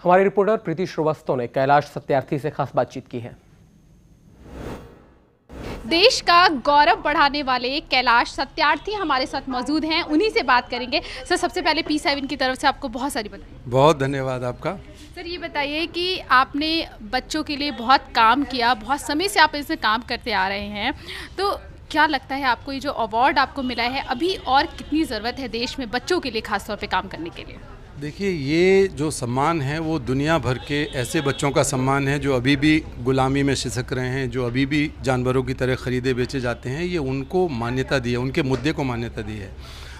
हमारे रिपोर्टर प्रीति श्रीवास्तव ने कैलाश सत्यार्थी से खास बातचीत की है। देश का गौरव बढ़ाने वाले कैलाश सत्यार्थी हमारे साथ मौजूद हैं, उन्हीं से बात करेंगे। सर, सबसे पहले P7 की तरफ से आपको बहुत सारी बधाई। बहुत धन्यवाद आपका। सर, ये बताइए कि आपने बच्चों के लिए बहुत काम किया, बहुत समय से आप इसमें काम करते आ रहे हैं, तो क्या लगता है आपको ये जो अवार्ड आपको मिला है, अभी और कितनी ज़रूरत है देश में बच्चों के लिए खासतौर पे काम करने के लिए? देखिए, ये जो सम्मान है वो दुनिया भर के ऐसे बच्चों का सम्मान है जो अभी भी गुलामी में सिसक रहे हैं, जो अभी भी जानवरों की तरह ख़रीदे बेचे जाते हैं। ये उनको मान्यता दी है, उनके मुद्दे को मान्यता दी है।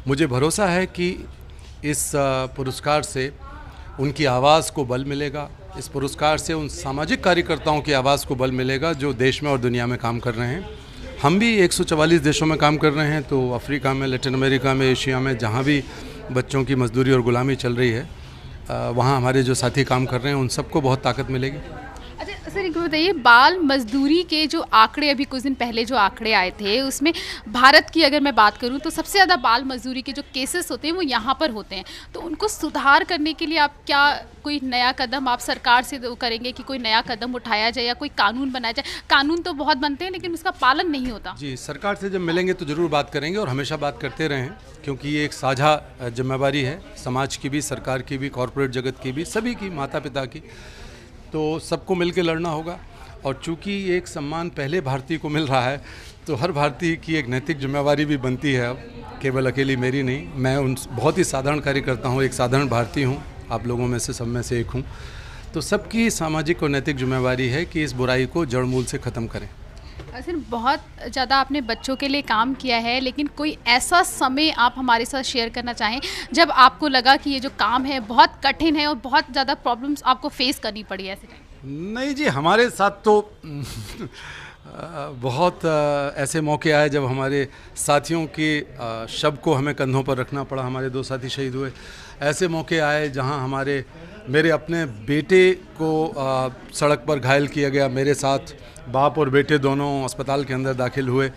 मुझे भरोसा है कि इस पुरस्कार से उनकी आवाज़ को बल मिलेगा। इस पुरस्कार से उन सामाजिक कार्यकर्ताओं की आवाज़ को बल मिलेगा जो देश में और दुनिया में काम कर रहे हैं। हम भी 144 देशों में काम कर रहे हैं, तो अफ्रीका में, लैटिन अमेरिका में, एशिया में, जहाँ भी बच्चों की मजदूरी और गुलामी चल रही है, वहाँ हमारे जो साथी काम कर रहे हैं उन सबको बहुत ताकत मिलेगी। अच्छा सर, एक बताइए, बाल मजदूरी के जो आंकड़े अभी कुछ दिन पहले जो आंकड़े आए थे, उसमें भारत की अगर मैं बात करूं तो सबसे ज़्यादा बाल मजदूरी के जो केसेस होते हैं वो यहाँ पर होते हैं। तो उनको सुधार करने के लिए आप क्या कोई नया कदम आप सरकार से करेंगे कि कोई नया कदम उठाया जाए या कोई कानून बनाया जाए? कानून तो बहुत बनते हैं लेकिन उसका पालन नहीं होता। जी, सरकार से जब मिलेंगे तो ज़रूर बात करेंगे और हमेशा बात करते रहें, क्योंकि ये एक साझा जिम्मेवारी है, समाज की भी, सरकार की भी, कॉरपोरेट जगत की भी, सभी की, माता पिता की। तो सबको मिल के लड़ना होगा। और चूँकि एक सम्मान पहले भारतीय को मिल रहा है, तो हर भारतीय की एक नैतिक जिम्मेवारी भी बनती है, अब केवल अकेली मेरी नहीं। मैं उन बहुत ही साधारण कार्यकर्ता हूँ, एक साधारण भारतीय हूँ, आप लोगों में से, सब में से एक हूँ। तो सबकी सामाजिक और नैतिक जिम्मेवारी है कि इस बुराई को जड़ मूल से ख़त्म करें। सर, बहुत ज़्यादा आपने बच्चों के लिए काम किया है, लेकिन कोई ऐसा समय आप हमारे साथ शेयर करना चाहें जब आपको लगा कि ये जो काम है बहुत कठिन है और बहुत ज़्यादा प्रॉब्लम्स आपको फेस करनी पड़ी ऐसे टाइम? नहीं जी, हमारे साथ तो बहुत ऐसे मौके आए जब हमारे साथियों के शव को हमें कंधों पर रखना पड़ा, हमारे 2 साथी शहीद हुए। ऐसे मौके आए जहां मेरे अपने बेटे को सड़क पर घायल किया गया, मेरे साथ बाप और बेटे दोनों अस्पताल के अंदर दाखिल हुए।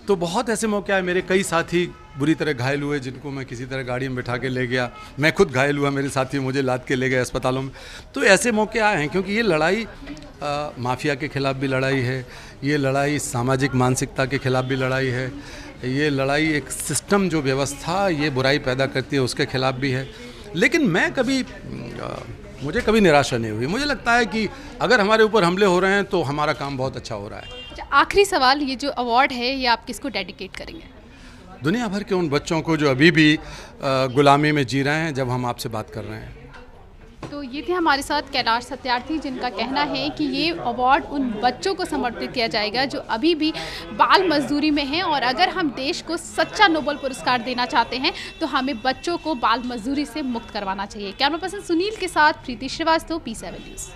तो बहुत ऐसे मौके आए, मेरे कई साथी बुरी तरह घायल हुए जिनको मैं किसी तरह गाड़ी में बिठा के ले गया, मैं खुद घायल हुआ, मेरे साथी मुझे लाद के ले गए अस्पतालों में। तो ऐसे मौके आए हैं, क्योंकि ये लड़ाई माफिया के खिलाफ भी लड़ाई है, ये लड़ाई सामाजिक मानसिकता के खिलाफ भी लड़ाई है, ये लड़ाई एक सिस्टम जो व्यवस्था ये बुराई पैदा करती है उसके खिलाफ भी है। लेकिन मुझे कभी निराशा नहीं हुई। मुझे लगता है कि अगर हमारे ऊपर हमले हो रहे हैं तो हमारा काम बहुत अच्छा हो रहा है। अच्छा, आखिरी सवाल, ये जो अवार्ड है ये आप किसको डेडिकेट करेंगे? दुनिया भर के उन बच्चों को जो अभी भी गुलामी में जी रहे हैं, जब हम आपसे बात कर रहे हैं। तो ये थे हमारे साथ कैलाश सत्यार्थी, जिनका कहना है कि ये अवार्ड उन बच्चों को समर्पित किया जाएगा जो अभी भी बाल मजदूरी में हैं, और अगर हम देश को सच्चा नोबेल पुरस्कार देना चाहते हैं तो हमें बच्चों को बाल मजदूरी से मुक्त करवाना चाहिए। कैमरा पर्सन सुनील के साथ प्रीति श्रीवास्तव, P7 न्यूज़।